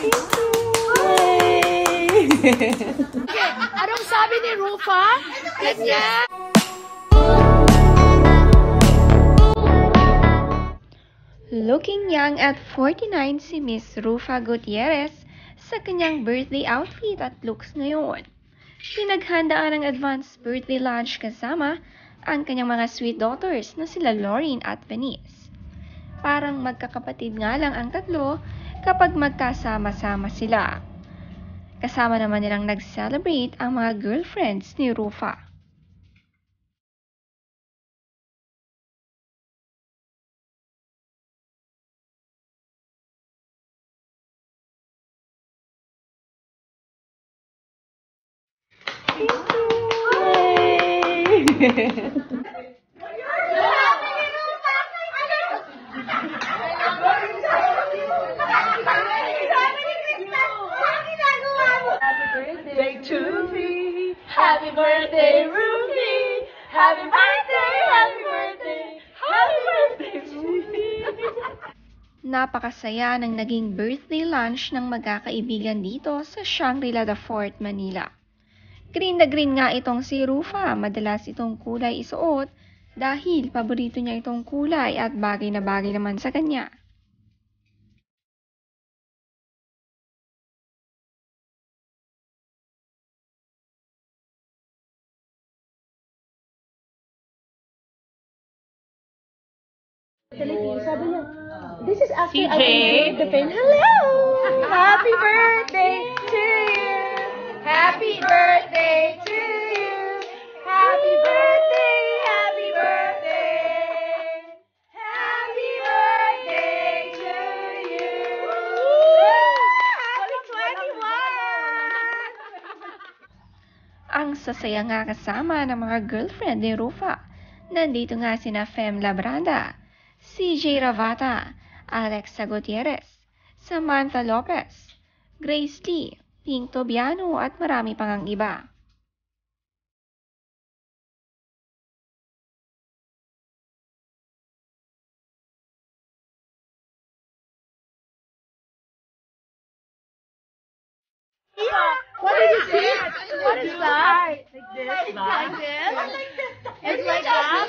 Yay! Okay, anong sabi ni Rufa? Ganyan! Looking young at 49 si Miss Rufa Gutierrez sa kanyang birthday outfit at looks ngayon. Pinaghandaan ng advance birthday lunch kasama ang kanyang mga sweet daughters na sila Lauren at Venice. Parang magkakapatid nga lang ang tatlo kapag magkasama-sama sila. Kasama naman nilang nag-celebrate ang mga girlfriends ni Rufa. Birthday to me. Happy birthday, Ruby. Happy birthday, happy birthday, happy birthday, Ruby. Napakasaya ng naging birthday lunch ng magkakaibigan dito sa Shangri-La The Fort, Manila. Green na green nga itong si Rufa, madalas itong kulay isuot dahil paborito niya itong kulay at bagay na bagay naman sa kanya. Sabi niya, this is after I the pen. Hello! Happy birthday to you! Happy birthday to you! Happy birthday, happy birthday! Happy birthday to you! Happy 21! Ang sasaya nga kasama ng mga girlfriend ni Rufa. Nandito nga sina Fem Labrada, CJ Ravata, Alexa Gutierrez, Samantha Lopez, Grace Lee, Pink Tobiano at marami pang ang iba. What did you see? What is that? Like this? Like this? It's like that?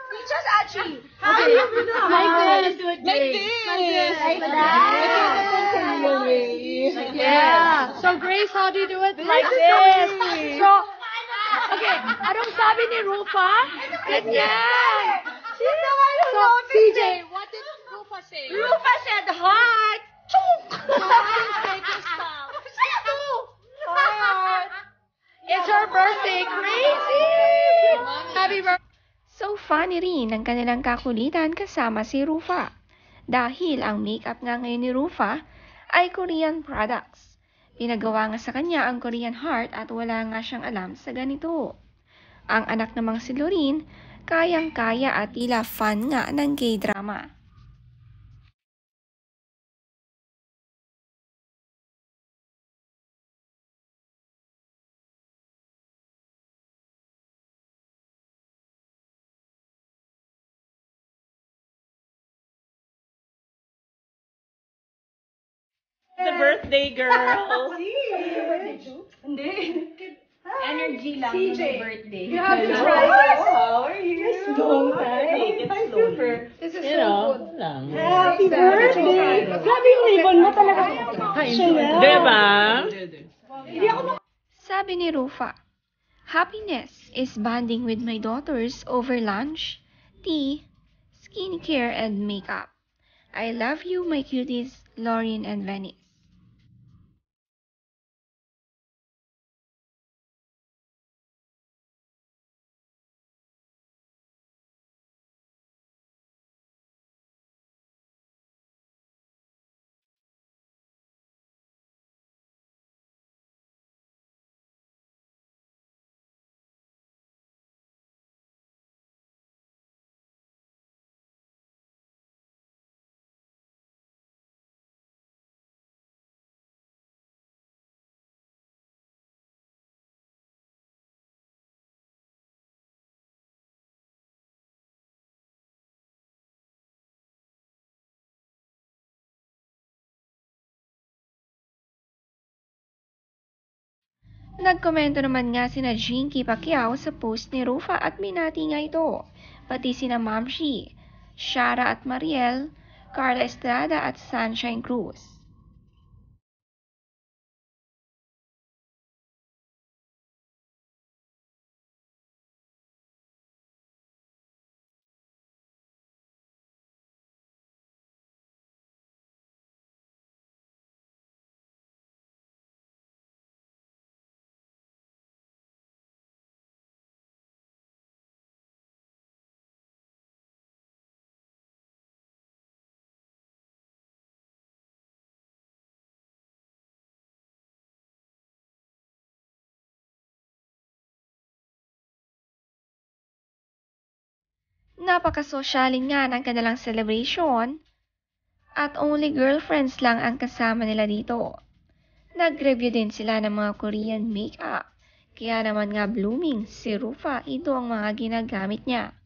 Teach us, Achi. Okay. Like this. Like this. Like that. Yeah. So, Grace, how do you do it? Like this. So, okay. Anong sabi ni Rufa? Ganyan. So, CJ, what did Rufa say? Rufa said, heart. Chunk. It's her birthday, crazy! Happy birthday! So funny rin ang kanilang kakulitan kasama si Rufa. Dahil ang makeup nga ngayon ni Rufa ay Korean products. Pinagawa nga sa kanya ang Korean heart at wala nga siyang alam sa ganito. Ang anak namang si Lauren, kayang-kaya at tila fan nga ng K-drama. The birthday girl. Energy lang yung birthday. You have to try this. How are you? Long Take it slowly. This is You so know, good. lang. Happy birthday! Grabe yung ribbon mo talaga. Chanel. Diba? Sabi ni Rufa, happiness is bonding with my daughters over lunch, tea, skincare, and makeup. I love you, my cuties, Lauren and Venice. Nagkomento naman nga sina Jinky Pacquiao sa post ni Rufa at binati nga ito, pati sina Mamshi, Shara at Mariel, Carla Estrada at Sunshine Cruz. Napakasosyaling nga ng kanilang celebration at only girlfriends lang ang kasama nila dito. Nag-review din sila ng mga Korean makeup, kaya naman nga blooming si Rufa, ito ang mga ginagamit niya.